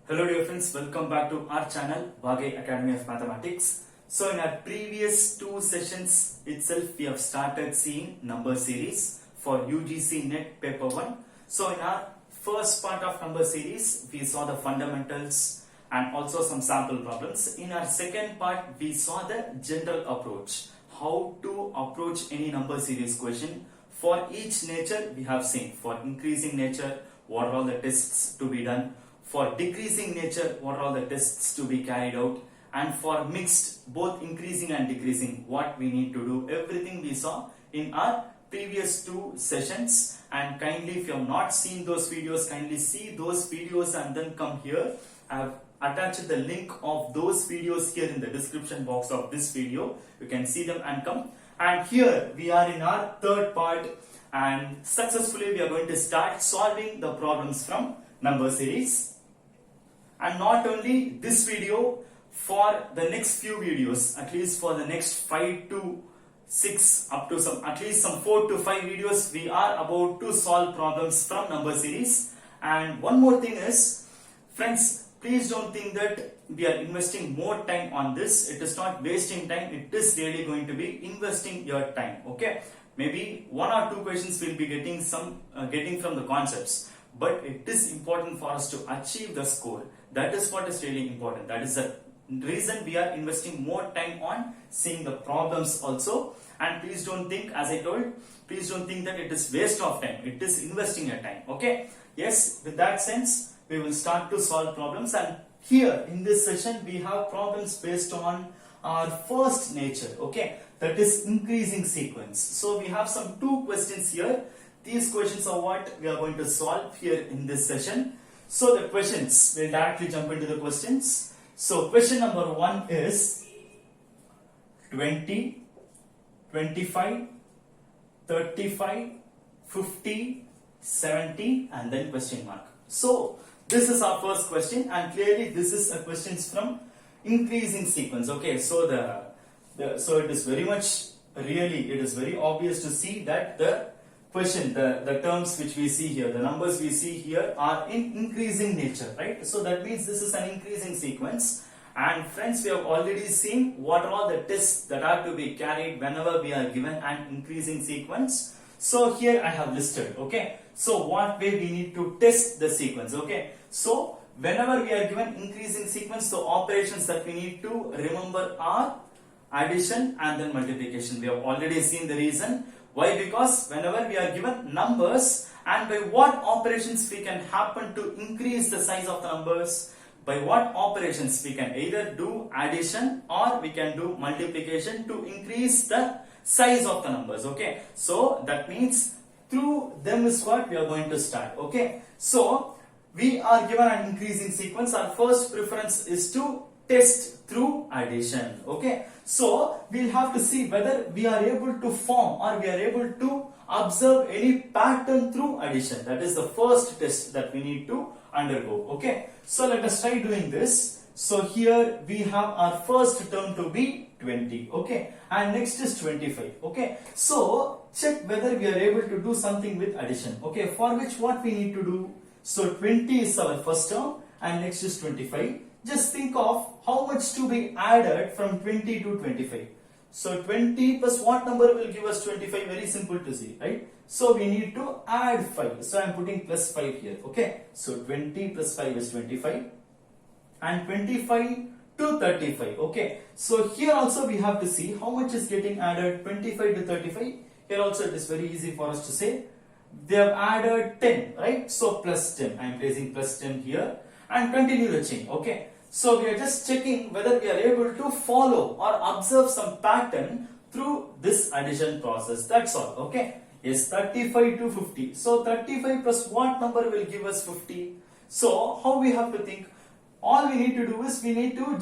Hello dear friends, welcome back to our channel Vagay Academy of Mathematics. So in our previous two sessions itself we have started seeing number series for UGC NET paper 1. So in our first part of number series we saw the fundamentals and also some sample problems. In our second part we saw the general approach, how to approach any number series question. For each nature we have seen, for increasing nature what are all the tests to be done, for decreasing nature what are all the tests to be carried out, and for mixed, both increasing and decreasing, what we need to do. Everything we saw in our previous two sessions. And kindly, if you have not seen those videos, kindly see those videos and then come here. I have attached the link of those videos here in the description box of this video. You can see them and come. And here we are in our third part, and successfully we are going to start solving the problems from number series. And not only this video, for the next few videos, at least for the next 5 to 6 up to some at least some 4 to 5 videos, we are about to solve problems from number series. And one more thing is, friends, please don't think that we are investing more time on this. It is not wasting time, it is really going to be investing your time. Okay, maybe one or two questions will be getting from the concepts, but it is important for us to achieve the score. That is what is really important. That is the reason we are investing more time on seeing the problems also. And please don't think, as I told, please don't think that it is waste of time. It is investing your time. Okay, yes, with that sense we will start to solve problems. And here in this session we have problems based on our first nature, okay, that is increasing sequence. So we have some two questions here. These questions are what we are going to solve here in this session. So the questions, we'll directly jump into the questions. So question number 1 is 20, 25, 35, 50, 70 and then question mark. So this is our first question, and clearly this is a question from increasing sequence. Okay, so so it is very much really, it is very obvious to see that the question, the terms which we see here, the numbers we see here are in increasing nature, right? So that means this is an increasing sequence. And friends, we have already seen what are all the tests that are to be carried whenever we are given an increasing sequence. So here I have listed, okay, so what way we need to test the sequence. Okay, so whenever we are given increasing sequence, the operations that we need to remember are addition and then multiplication. We have already seen the reason. Why? Because whenever we are given numbers, and by what operations we can happen to increase the size of the numbers, by what operations we can either do addition or we can do multiplication to increase the size of the numbers. Okay, so that means through them is what we are going to start. Okay, so we are given an increasing sequence. Our first preference is to test through addition. Okay, so we'll have to see whether we are able to form or we are able to observe any pattern through addition. That is the first test that we need to undergo. Okay, so let us try doing this. So here we have our first term to be 20, okay, and next is 25. Okay, so check whether we are able to do something with addition. Okay, for which what we need to do, so 20 is our first term and next is 25. Just think of how much to be added from 20 to 25. So 20 plus what number will give us 25? Very simple to see, right? So we need to add 5. So I am putting plus 5 here. Okay, so 20 plus 5 is 25 and 25 to 35. Okay, so here also we have to see how much is getting added. 25 to 35. Here also it is very easy for us to say. They have added 10, right? So plus 10. I am placing plus 10 here and continue the chain. Okay, so we are just checking whether we are able to follow or observe some pattern through this addition process. That's all. Okay, yes, 35 to 50. So 35 plus what number will give us 50? So how we have to think? All we need to do is we need to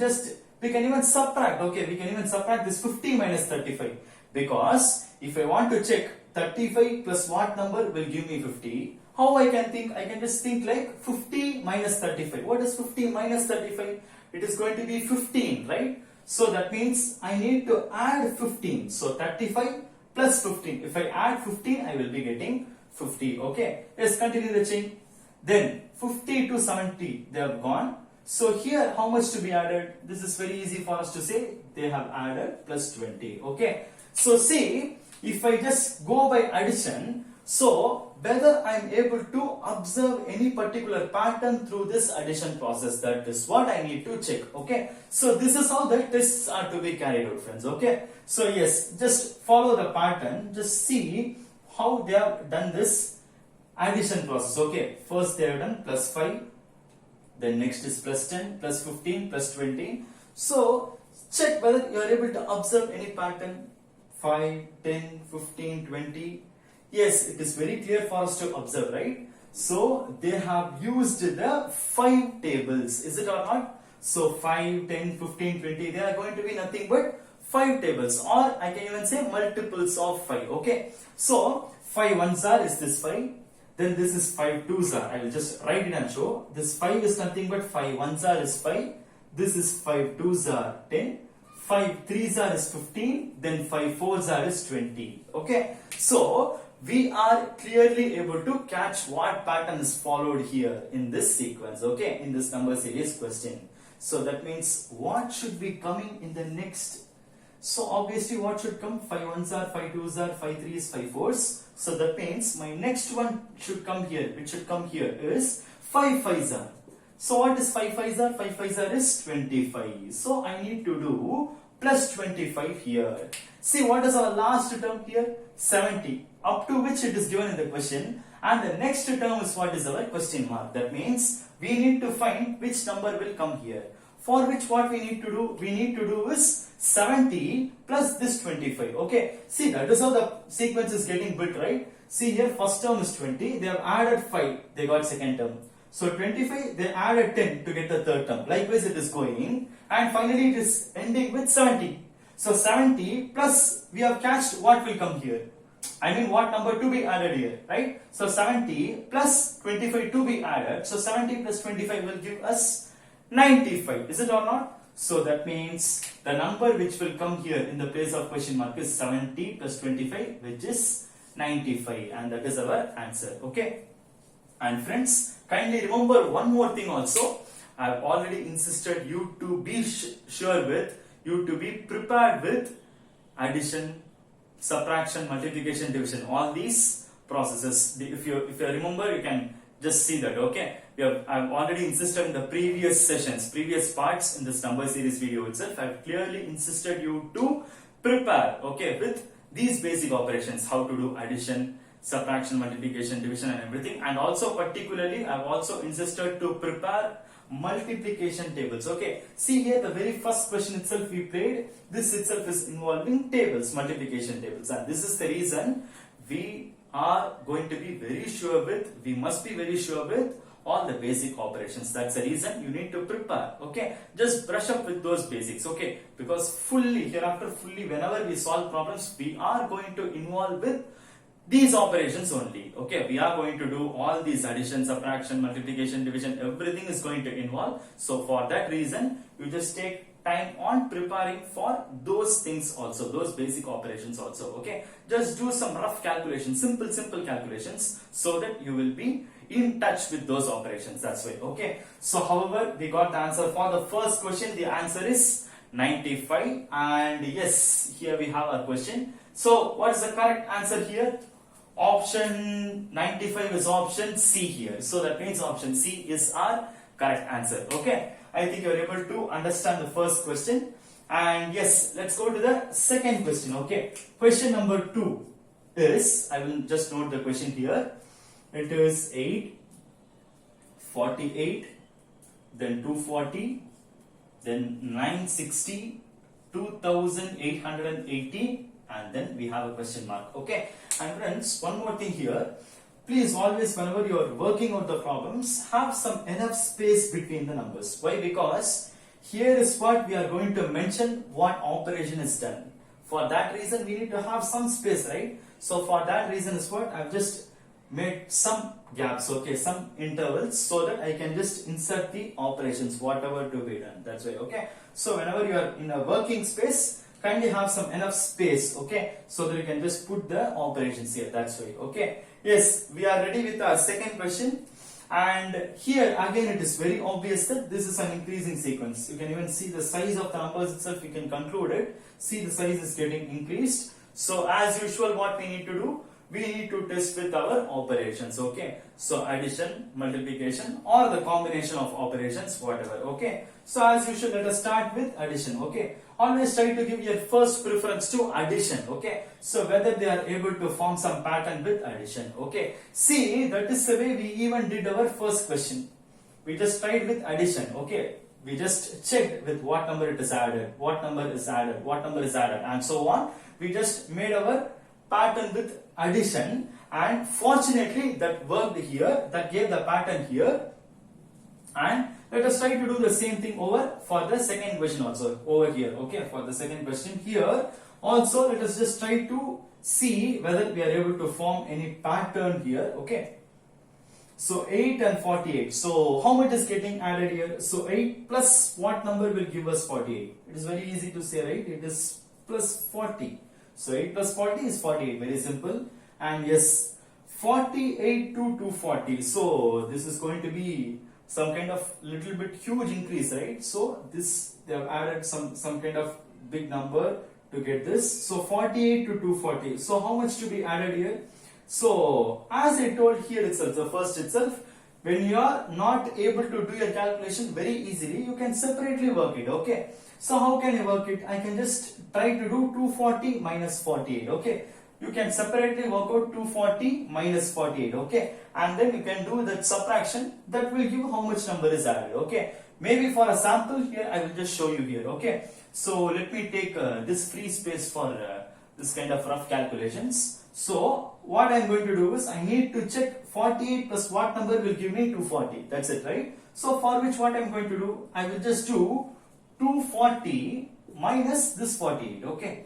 we can even subtract. Okay, we can even subtract this 50 minus 35, because if I want to check 35 plus what number will give me 50, how I can think? I can just think like 50 minus 35. What is 50 minus 35? It is going to be 15, right? So that means I need to add 15. So 35 plus 15. If I add 15, I will be getting 50. Okay, let's continue the chain. Then 50 to 70 they have gone. So here, how much to be added? This is very easy for us to say. They have added plus 20. Okay. So see, if I just go by addition, so whether I am able to observe any particular pattern through this addition process, that is what I need to check. Okay. So this is how the tests are to be carried out, friends. Okay. So yes, just follow the pattern. Just see how they have done this addition process. Okay. First they have done plus 5. Then next is plus 10, plus 15, plus 20. So check whether you are able to observe any pattern. 5, 10, 15, 20. Yes, it is very clear for us to observe, right? So they have used the 5 tables, is it or not? So 5, 10, 15, 20, they are going to be nothing but 5 tables, or I can even say multiples of 5. Okay. So 5 ones are is this 5. Then this is 5 twos are. I will just write it and show. This 5 is nothing but 5 ones are is 5. This is 5 twos are 10. 5 threes are is 15. Then 5 fours are is 20. Okay. So we are clearly able to catch what pattern is followed here in this sequence. Okay. In this number series question. So that means what should be coming in the next. So obviously what should come? 5 ones are, 5 twos are, 5 threes, 5 fours. So that means my next one should come here. Which should come here is 5 fives are. So what is 5 fives are? 5 fives are is 25. So I need to do plus 25 here. See what is our last term here? 70. Up to which it is given in the question. And the next term is what is our question mark. That means we need to find which number will come here. For which what we need to do? We need to do is 70 plus this 25. Okay. See, that is how the sequence is getting built, right? See here, first term is 20. They have added 5. They got second term. So 25, they added 10 to get the third term. Likewise, it is going. And finally, it is ending with 70. So 70 plus, we have catched what will come here. I mean, what number to be added here, right? So 70 plus 25 to be added. So 70 plus 25 will give us 95, is it or not? So that means the number which will come here in the place of question mark is 70 plus 25, which is 95, and that is our answer. Okay. And friends, kindly remember one more thing also. I have already insisted you to be sure with, you to be prepared with addition, subtraction, multiplication, division, all these processes. If you remember, you can just see that. Okay. I've already insisted in the previous sessions, previous parts in this number series video itself. I've clearly insisted you to prepare, okay, with these basic operations, how to do addition, subtraction, multiplication, division, and everything. And also particularly, I've also insisted to prepare multiplication tables. Okay, see here the very first question itself we played. This itself is involving tables, multiplication tables, and this is the reason we are going to be very sure with. We must be very sure with all the basic operations. That's the reason you need to prepare. Okay, just brush up with those basics. Okay, because hereafter whenever we solve problems, we are going to involve with these operations only. Okay, we are going to do all these addition, subtraction, multiplication, division, everything is going to involve. So for that reason, you just take time on preparing for those things also, those basic operations also. Okay, just do some rough calculations, simple calculations, so that you will be in touch with those operations. That's why. Okay, so however, we got the answer for the first question. The answer is 95, and yes, here we have our question. So what is the correct answer here? Option 95 is option C here. So that means option C is our correct answer. Okay, I think you are able to understand the first question. And yes, let's go to the second question. Okay, question number 2 is, I will just note the question here. It is 8, 48, then 240, then 960, 2880, and then we have a question mark. Okay, and friends, one more thing here. Please always, whenever you are working out the problems, have some enough space between the numbers. Why? Because here is what we are going to mention, what operation is done. For that reason, we need to have some space, right? So for that reason is what I've just made some gaps, okay, some intervals, so that I can just insert the operations, whatever to be done. That's why. Okay, so whenever you are in a working space, kindly have some enough space, okay, so that you can just put the operations here. That's why. Okay, yes, we are ready with our second question. And here again it is very obvious that this is an increasing sequence. You can even see the size of the numbers itself, you can conclude it. See, the size is getting increased. So as usual, what we need to do? We need to test with our operations, okay? So addition, multiplication, or the combination of operations, whatever, okay? So as usual, let us start with addition, okay? Always try to give your first preference to addition, okay? So whether they are able to form some pattern with addition, okay? See, that is the way we even did our first question. We just tried with addition, okay? We just checked with what number it is added, what number is added, what number is added, and so on. We just made our pattern with addition, and fortunately that worked here, that gave the pattern here. And let us try to do the same thing over for the second question also, over here, okay? For the second question here also, let us just try to see whether we are able to form any pattern here, okay? So 8 and 48. So how much is getting added here? So 8 plus what number will give us 48? It is very easy to say, right? It is plus 40. So 8 plus 40 is 48. Very simple. And yes, 48 to 240. So this is going to be some kind of little bit huge increase, right? So this, they have added some kind of big number to get this. So 48 to 240. So how much to be added here? So as I told here itself, the first itself, when you are not able to do your calculation very easily, you can separately work it, okay? So how can I work it? I can just try to do 240 minus 48, okay? You can separately work out 240 minus 48, okay? And then you can do that subtraction, that will give how much number is added, okay? Maybe for a sample here, I will just show you here, okay? So let me take this free space for this kind of rough calculations. So what I am going to do is, I need to check 48 plus what number will give me 240. That's it, right? So for which what I am going to do, I will just do 240 minus this 48, okay?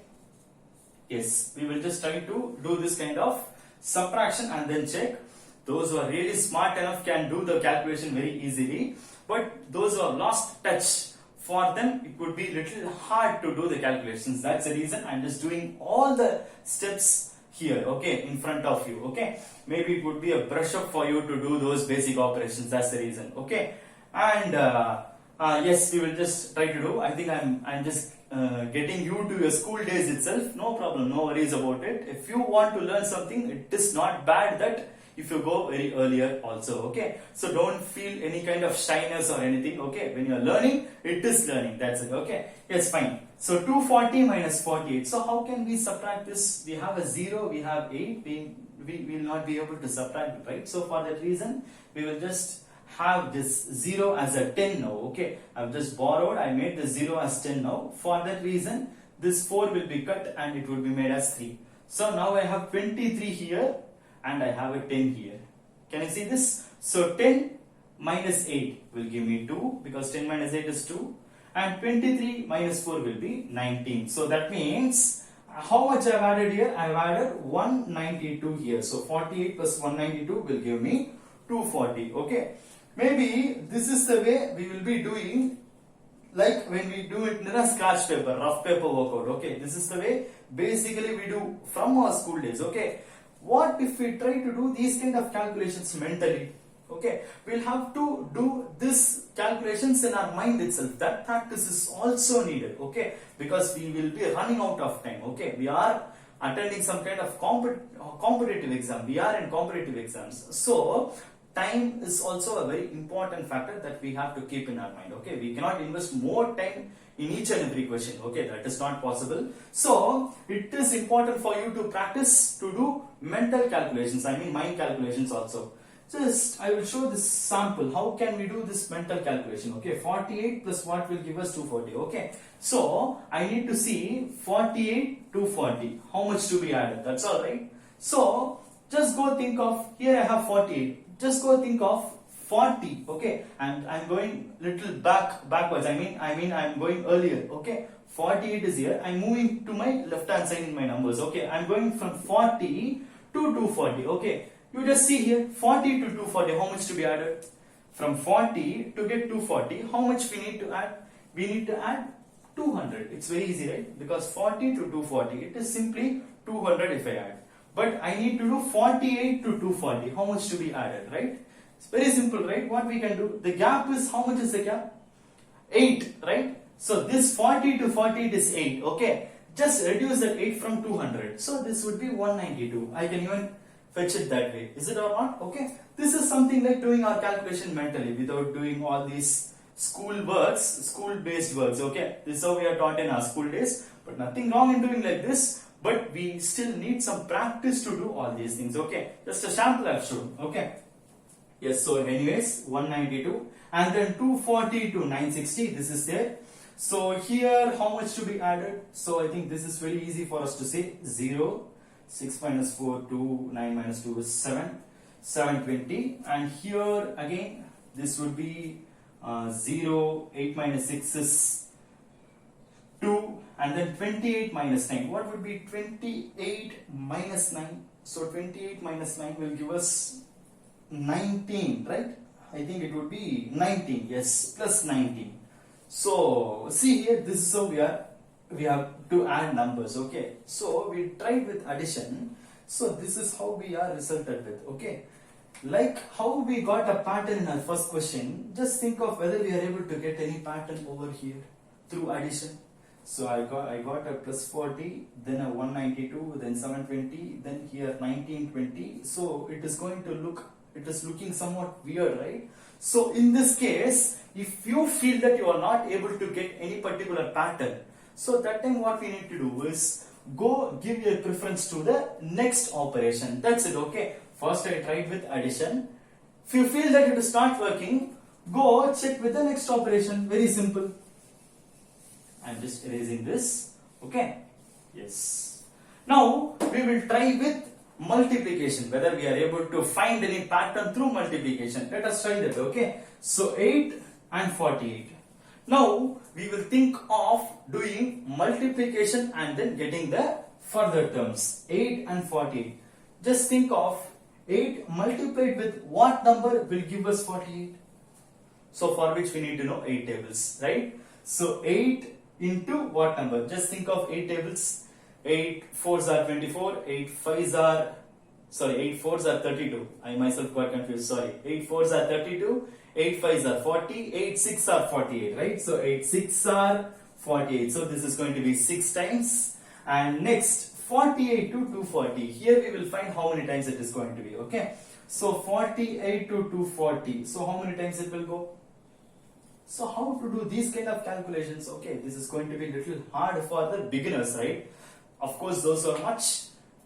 Yes, we will just try to do this kind of subtraction and then check. Those who are really smart enough can do the calculation very easily, but those who have lost touch, for them it would be little hard to do the calculations. That's the reason I'm just doing all the steps here, okay, in front of you, okay? Maybe it would be a brush up for you to do those basic operations. That's the reason, okay? And yes, we will just try to do. I think I'm just getting you to your school days itself. No problem, no worries about it. If you want to learn something, it is not bad that if you go very earlier also, okay? So don't feel any kind of shyness or anything, okay? When you are learning, it is learning, that's it, okay? Yes, fine. So 240 minus 48. So how can we subtract this? We have a 0, we have 8, we will not be able to subtract it, right? So for that reason, we will just have this 0 as a 10 now, okay? I've just borrowed, I made the 0 as 10 now. For that reason, this 4 will be cut and it will be made as 3. So now I have 23 here and I have a 10 here. Can you see this? So 10 minus 8 will give me 2, because 10 minus 8 is 2. And 23 minus 4 will be 19. So that means, how much I have added here? I have added 192 here. So 48 plus 192 will give me 240, okay? Maybe this is the way we will be doing, like when we do it in a scratch paper, rough paper workout, okay? This is the way basically we do from our school days, okay? What if we try to do these kind of calculations mentally? Okay, we'll have to do this calculations in our mind itself. That practice is also needed, okay? Because we will be running out of time, okay? We are attending some kind of competitive exam. We are in competitive exams. So, time is also a very important factor that we have to keep in our mind, okay? We cannot invest more time in each and every question, okay? That is not possible. So, it is important for you to practice to do mental calculations, I mean mind calculations also. Just, I will show this sample. How can we do this mental calculation? Okay, 48 plus what will give us 240. Okay, so I need to see 48 to 40. How much to be added? That's all right. So just go think of, here I have 48. Just go think of 40. Okay, and I'm going little backwards. I mean I'm going earlier. Okay, 48 is here. I'm moving to my left hand side in my numbers. Okay, I'm going from 40 to 240. Okay. You just see here, 40 to 240, how much to be added? From 40 to get 240, how much we need to add? We need to add 200. It's very easy, right? Because 40 to 240, it is simply 200 if I add. But I need to do 48 to 240, how much to be added, right? It's very simple, right? What we can do, the gap is, how much is the gap? 8, right? So this 40 to 48 is 8, okay? Just reduce that 8 from 200. So this would be 192. I can even fetch it that way. Is it or not? Okay. This is something like doing our calculation mentally without doing all these school-based works, okay? This is how we are taught in our school days. But nothing wrong in doing like this. But we still need some practice to do all these things, okay? Just a sample I've shown, okay? Yes, so anyways, 192. And then 240 to 960, this is there. So here, how much to be added? So I think this is very easy for us to say. 0, 6 minus 4, 2, 9 minus 2 is 7, 720. And here again, this would be 0, 8 minus 6 is 2, and then 28 minus 9. What would be 28 minus 9? So 28 minus 9 will give us 19, right? I think it would be 19, yes, plus 19. So see here, this is how we have to add numbers, okay? So we tried with addition. So this is how we are resulted with, okay? Like how we got a pattern in our first question, just think of whether we are able to get any pattern over here through addition. So I got a plus 40, then a 192, then 720, then here 1920. So it is going to look, it is looking somewhat weird, right? So in this case, if you feel that you are not able to get any particular pattern, so that time what we need to do is go give your preference to the next operation. That's it, okay? First I tried with addition. If you feel that it is not working, go check with the next operation. Very simple. I'm just erasing this, okay? Yes. Now we will try with multiplication, whether we are able to find any pattern through multiplication. Let us try that, okay? So 8 and 48. Now we will think of doing multiplication and then getting the further terms. 8 and 48. Just think of 8 multiplied with what number will give us 48? So for which we need to know 8 tables, right? So 8 into what number? Just think of 8 tables. 8 4s are 24, 8 4s are 32. I myself got confused, sorry. 8 4s are 32, 8 5s are 40, 8 6 are 48, right? So 8 6 are 48. So this is going to be 6 times. And next, 48 to 240. Here we will find how many times it is going to be, okay? So 48 to 240. So how many times it will go? So how to do these kind of calculations? Okay, this is going to be a little hard for the beginners, right? Of course, those who are much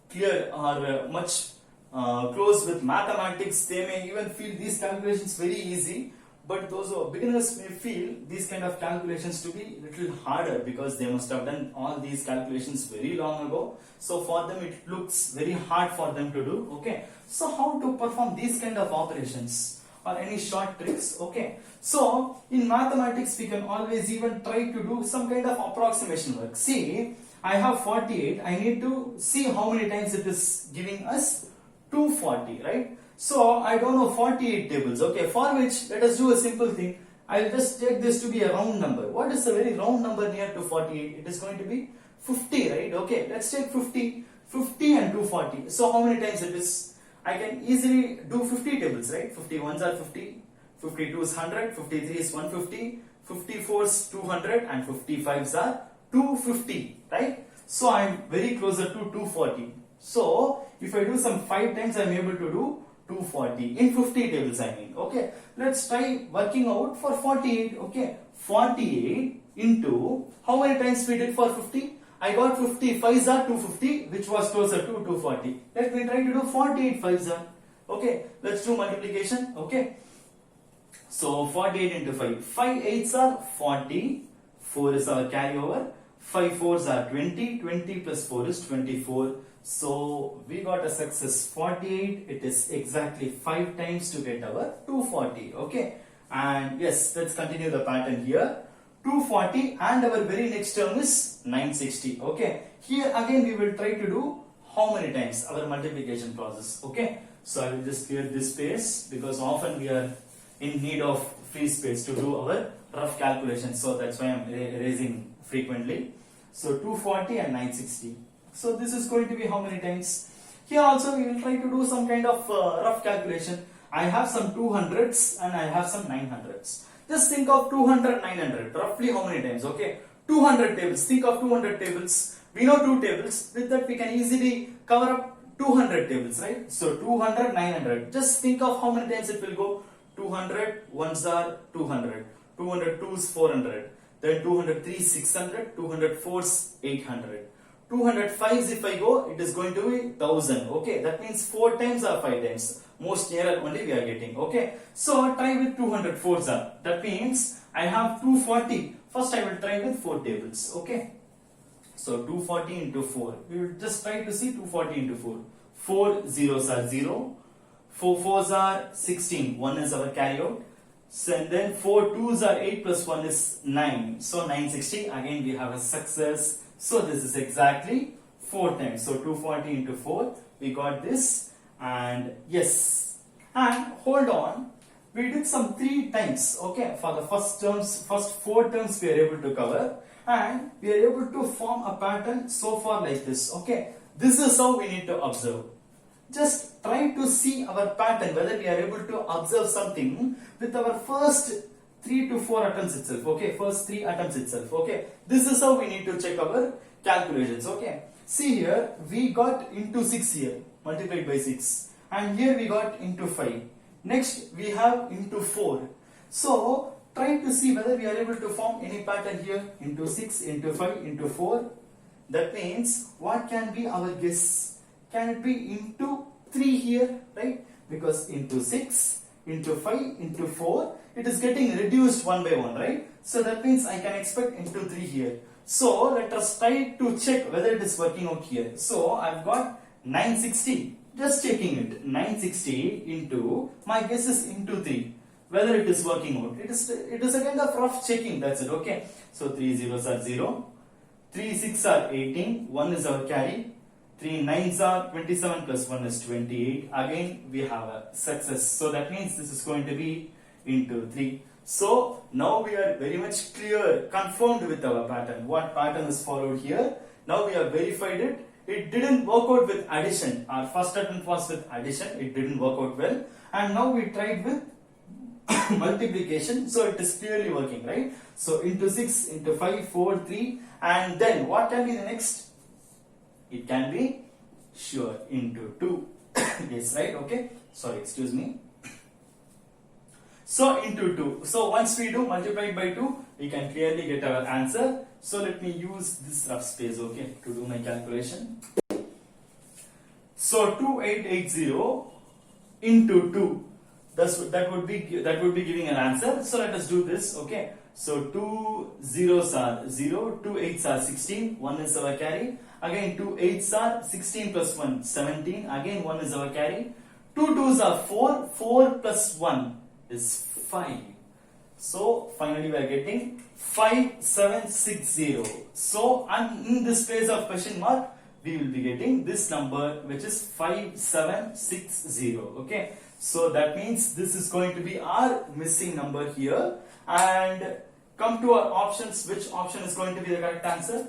clear or much close with mathematics, they may even feel these calculations very easy. But those who are beginners may feel these kind of calculations to be a little harder because they must have done all these calculations very long ago. So for them, it looks very hard for them to do. Okay. So how to perform these kind of operations or any short tricks? Okay. So in mathematics, we can always even try to do some kind of approximation work. See, I have 48. I need to see how many times it is giving us 240, right? So I don't know 48 tables. Okay, for which let us do a simple thing. I'll just take this to be a round number. What is a very round number near to 48? It is going to be 50, right? Okay, let's take 50. 50 and 240. So how many times it is? I can easily do 50 tables, right? 51s are 50. 52 is 100. 53 is 150. 54 is 200 and 55s are 250, right? So I'm very closer to 240. So if I do some 5 times, I'm able to do 240 in 50 tables, I mean. Okay, let's try working out for 48. Okay, 48 into how many times we did for 50? I got 50 5s are 250, which was closer to 240. Let me try to do 48 5s are. Okay, let's do multiplication. Okay, so 48 into 5. 5 8s are 40. 4 is our carryover. 5 4s are 20. 20 plus 4 is 24. So we got a success 48. It is exactly 5 times to get our 240. Okay, and yes, let's continue the pattern here. 240 and our very next term is 960. Okay, here again we will try to do how many times our multiplication process. Okay, so I will just clear this space because often we are in need of free space to do our rough calculations. So that's why I am erasing frequently. So 240 and 960. So this is going to be how many times? Here also we will try to do some kind of rough calculation. I have some 200s and I have some 900s. Just think of 200, 900. Roughly how many times? Okay, 200 tables. Think of 200 tables. We know 2 tables. With that, we can easily cover up 200 tables, right? So 200, 900. Just think of how many times it will go. 200 ones are 200. 200 twos 400. Then 203 600. 204s 800. 205s if I go, it is going to be 1000. Okay, that means 4 times or 5 times. Most nearer only we are getting. Okay, so try with 204s are. That means I have 240. First I will try with 4 tables. Okay, so 240 into 4. We will just try to see 240 into 4. 4 zeros are 0. 4 fours are 16. 1 is our carry out. So, and then 4 twos are 8 plus 1 is 9. So 960. Again we have a success. So this is exactly 4 times. So 240 into 4. We got this. And yes. And hold on. We did some 3 times. Okay. For the first 4 terms we are able to cover. And we are able to form a pattern so far like this. Okay. This is how we need to observe. Just try to see our pattern, whether we are able to observe something with our first 3 to 4 attempts itself. Okay, first 3 attempts itself. Okay, this is how we need to check our calculations. Okay, see here we got into 6 here, multiplied by 6, and here we got into 5. Next we have into 4. So try to see whether we are able to form any pattern here, into 6, into 5, into 4. That means what can be our guess? Can it be into 3 here, right? Because into 6, into 5, into 4, it is getting reduced one by one, right? So that means I can expect into 3 here. So let us try to check whether it is working out here. So I've got 960. Just checking it. 960 into, my guess is into 3. Whether it is working out. It is a kind of rough checking, that's it, okay? So 3 zeros are 0. 3 6 are 18. 1 is our carry. 3 9s are 27 plus 1 is 28. Again we have a success. So that means this is going to be into 3. So now we are very much clear, confirmed with our pattern. What pattern is followed here? Now we have verified it. It didn't work out with addition. Our first attempt was with addition. It didn't work out well. And now we tried with multiplication. So it is clearly working, right? So into 6, into 5, 4, 3. And then what can be the next? It can be, sure, into 2. Yes, right? Okay. Sorry, excuse me. So into 2. So once we do multiplied by 2, we can clearly get our answer. So let me use this rough space, okay, to do my calculation. So 2880 into 2. That would be giving an answer. So let us do this, okay. So 2 zeros are 0, 2 8s are 16, 1 is our carry. Again 2 8s are 16 plus 1, 17. Again 1 is our carry. 2 2s are 4, 4 plus 1 is 5. So finally we are getting 5760. So and in this place of question mark, we will be getting this number, which is 5760. Okay. So that means this is going to be our missing number here. And come to our options. Which option is going to be the correct answer?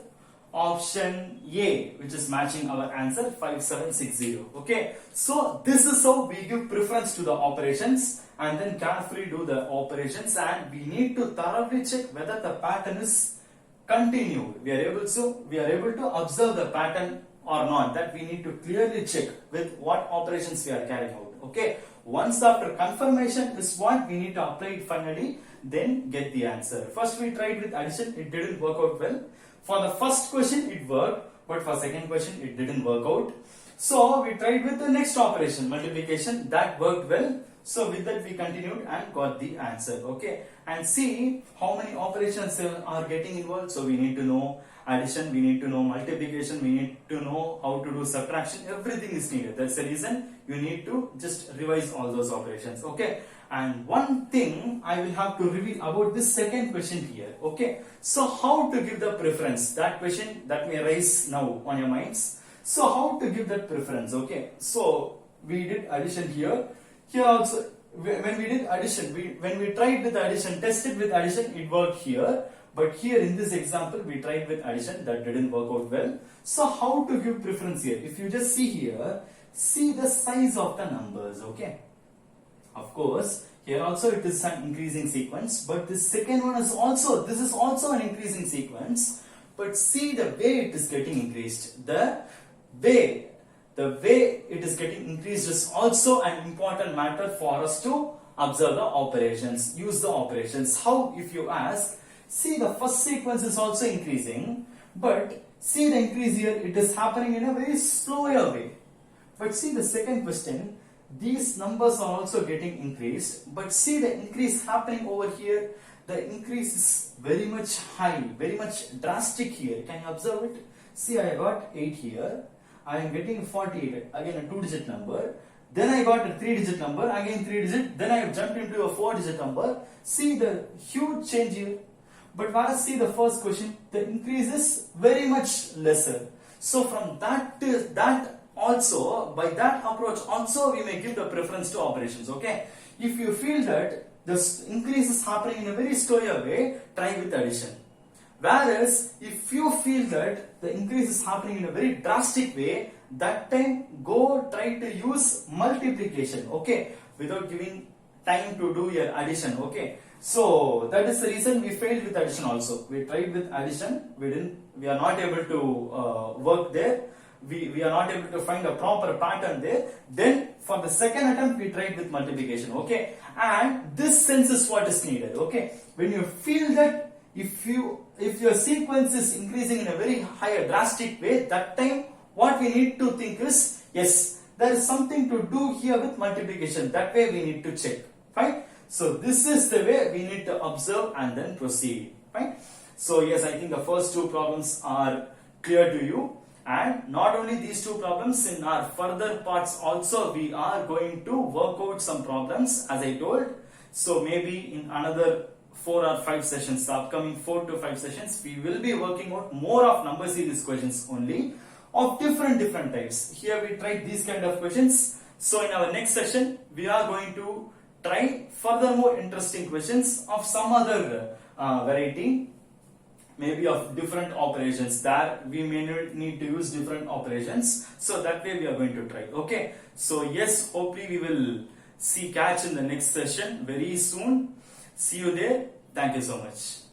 Option A, which is matching our answer, 5760. Okay. So this is how we give preference to the operations and then carefully do the operations, and we need to thoroughly check whether the pattern is continued. We are able to observe the pattern or not. That we need to clearly check with what operations we are carrying out. Okay. Once after confirmation is what we need to apply it finally, then get the answer. First we tried with addition, it didn't work out well. For the first question it worked, but for second question it didn't work out. So we tried with the next operation, multiplication, that worked well. So with that we continued and got the answer. Okay, and see how many operations are getting involved. So we need to know addition, we need to know multiplication, we need to know how to do subtraction. Everything is needed. That's the reason you need to just revise all those operations. Okay. And one thing I will have to reveal about this second question here. Okay. So how to give the preference? That question that may rise now on your minds. So how to give that preference? Okay. So we did addition here. Here also, when we did addition, when we tried with addition, tested with addition, it worked here. But here in this example, we tried with addition, that didn't work out well. So how to give preference here? If you just see here, see the size of the numbers, okay? Of course, here also it is an increasing sequence, but this second one is also, this is also an increasing sequence, but see the way it is getting increased. Way, the way it is getting increased is also an important matter for us to observe the operations, use the operations. How, if you ask, see the first sequence is also increasing, but see the increase here, it is happening in a very slower way. But see the second question, these numbers are also getting increased, but see the increase happening over here, the increase is very much high, very much drastic here. Can you observe it? See, I got 8 here, I am getting 48, again a 2-digit number, then I got a 3-digit number, again 3-digit, then I have jumped into a 4-digit number. See the huge change here. But whereas see the first question, the increase is very much lesser. So from that to that also, by that approach also we may give the preference to operations, okay? If you feel that the increase is happening in a very slower way, try with addition. Whereas if you feel that the increase is happening in a very drastic way, that time go try to use multiplication, okay, without giving time to do your addition, okay. So that is the reason we failed with addition also. We tried with addition, we are not able to work there, we are not able to find a proper pattern there. Then for the second attempt we tried with multiplication, okay. And this sense is what is needed, okay. When you feel that if your sequence is increasing in a very high drastic way, that time what we need to think is, yes, there is something to do here with multiplication. That way we need to check, fine. So this is the way we need to observe and then proceed, fine. So yes, I think the first two problems are clear to you, and not only these two problems, in our further parts also we are going to work out some problems as I told. So maybe in another 4 or 5 sessions, the upcoming 4 to 5 sessions, we will be working out more of number series questions only of different types. Here we tried these kind of questions. So in our next session, we are going to try furthermore interesting questions of some other variety, maybe of different operations. There we may need to use different operations. So that way we are going to try. Okay. So yes, hopefully we will catch in the next session very soon. See you there. Thank you so much.